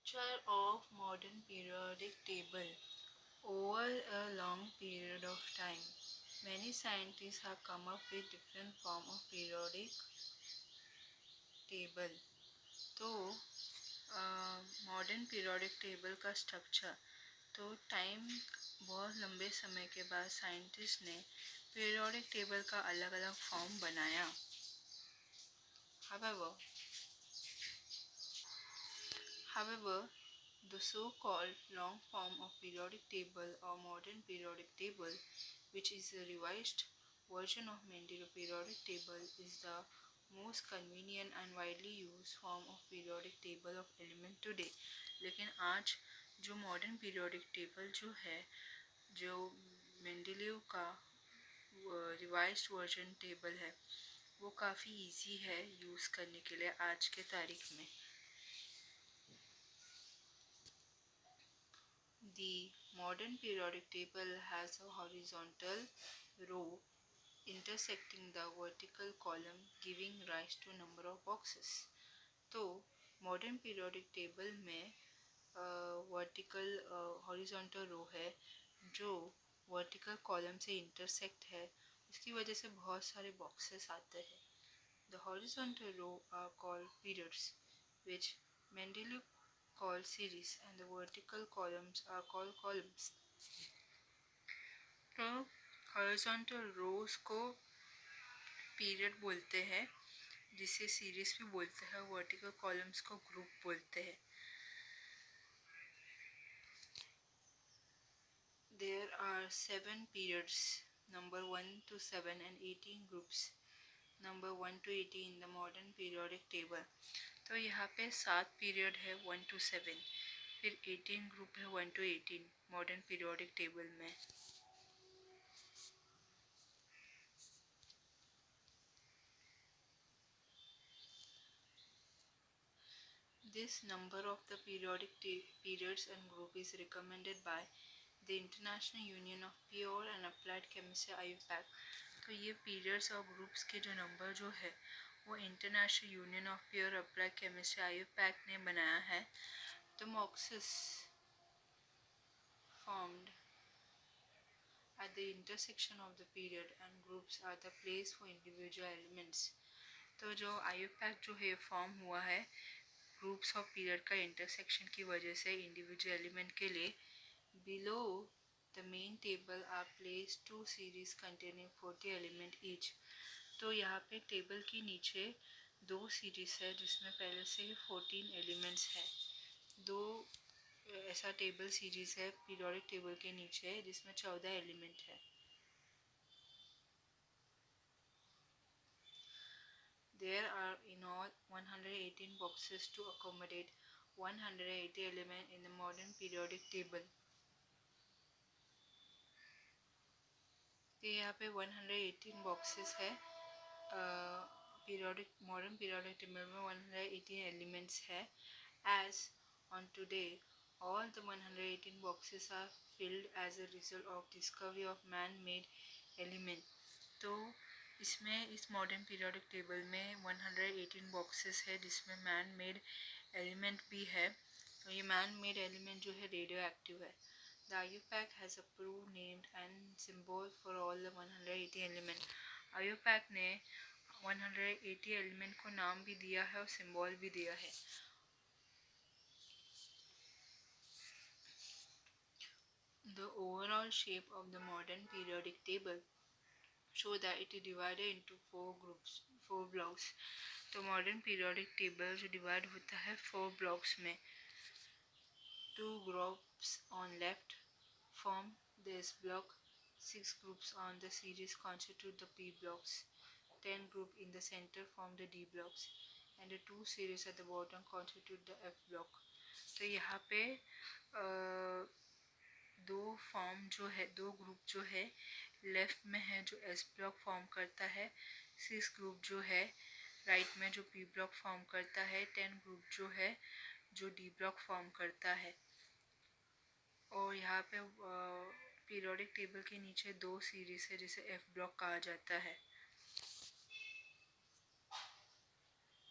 Structure of modern periodic table. Over a long period of time, many scientists have come up with different form of periodic table. तो modern periodic table का structure, तो time बहुत लंबे समय के बाद scientist ने periodic table का अलग अलग फॉर्म बनाया. However, However, the so-called long form of periodic table or modern periodic table, which is a revised version of Mendeleev periodic table, is the most convenient and widely used form of periodic table of element today. लेकिन आज जो modern periodic table जो है, जो Mendeleev का revised version table है, वो काफ़ी इजी है यूज़ करने के लिए आज के तारीख में. The modern periodic table has a horizontal row intersecting the vertical column giving rise to number of boxes. तो मॉडर्न पीरियोडिक टेबल में वर्टिकल हॉरिजॉन्टल रो है जो वर्टिकल कॉलम से इंटरसेक्ट है, उसकी वजह से बहुत सारे बॉक्सेस आते हैं. The horizontal row are called periods, which Mendeleev called series, and the vertical columns are called columns. तो हॉरिजॉन्टल रोज को पीरियड बोलते हैं, जिसे सीरीज भी बोलते हैं. वर्टिकल कॉलम्स को ग्रुप बोलते हैं. There are 7 periods, number 1 to 7, and 18 groups, number 1 to 18 in the modern periodic table. तो यहाँ पे 7 पीरियड है 1 to 7, फिर 18 ग्रुप है 1 to 18 मॉडर्न पीरियोडिक टेबल में. This number of the periodic periods and group is recommended by the International Union of Pure and Applied Chemistry IUPAC. तो ये periods और groups के जो number जो है वो International Union of Pure Applied Chemistry IUPAC ने बनाया है. The boxes formed at the intersection of the period and groups are the place for individual elements. तो जो IUPAC जो है फॉर्म हुआ है ग्रुप्स ऑफ पीरियड का इंटरसेक्शन की वजह से इंडिविजुअल एलिमेंट के लिए. Below the main table are place 2 series containing 40 element each. तो यहाँ पे टेबल के नीचे 2 सीरीज है जिसमें पहले से ही 14 एलिमेंट्स है. 2 ऐसा टेबल सीरीज है पीरियोडिक टेबल के नीचे जिसमें 14 एलिमेंट है. There are in all 118 boxes to accommodate 180 elements in the modern periodic table. तो यहाँ पे 118 boxes है. modern periodic table में 118 elements है. As on today, all the 118 boxes are filled as a result of discovery of man-made element. तो इसमें इस modern periodic table में 118 बॉक्सेस है जिसमें मैन मेड एलिमेंट भी है. तो ये मैन मेड एलिमेंट जो है रेडियो एक्टिव है. The IUPAC has approved named and symbol for all the 180 element. IUPAC ने 180 एलिमेंट को नाम भी दिया है और सिंबल भी दिया है. The overall shape of the modern periodic table show that it is divided into 4 blocks. तो मॉडर्न पीरियोडिक टेबल जो डिवाइड होता है 4 ब्लॉक्स में. 2 groups on left form the S block, 6 groups on the series constitute the P blocks, 10 group in the center form the D blocks, and the 2 series at the bottom constitute the F block. तो यहाँ पे दो group जो है left में है जो S block form करता है. 6 ग्रुप जो है राइट में जो पी ब्लॉक फॉर्म करता है. 10 ग्रुप जो है जो डी ब्लॉक फॉर्म करता है. और यहाँ पे पीरियोडिक टेबल के नीचे 2 सीरीज है जिसे एफ ब्लॉक कहा जाता है.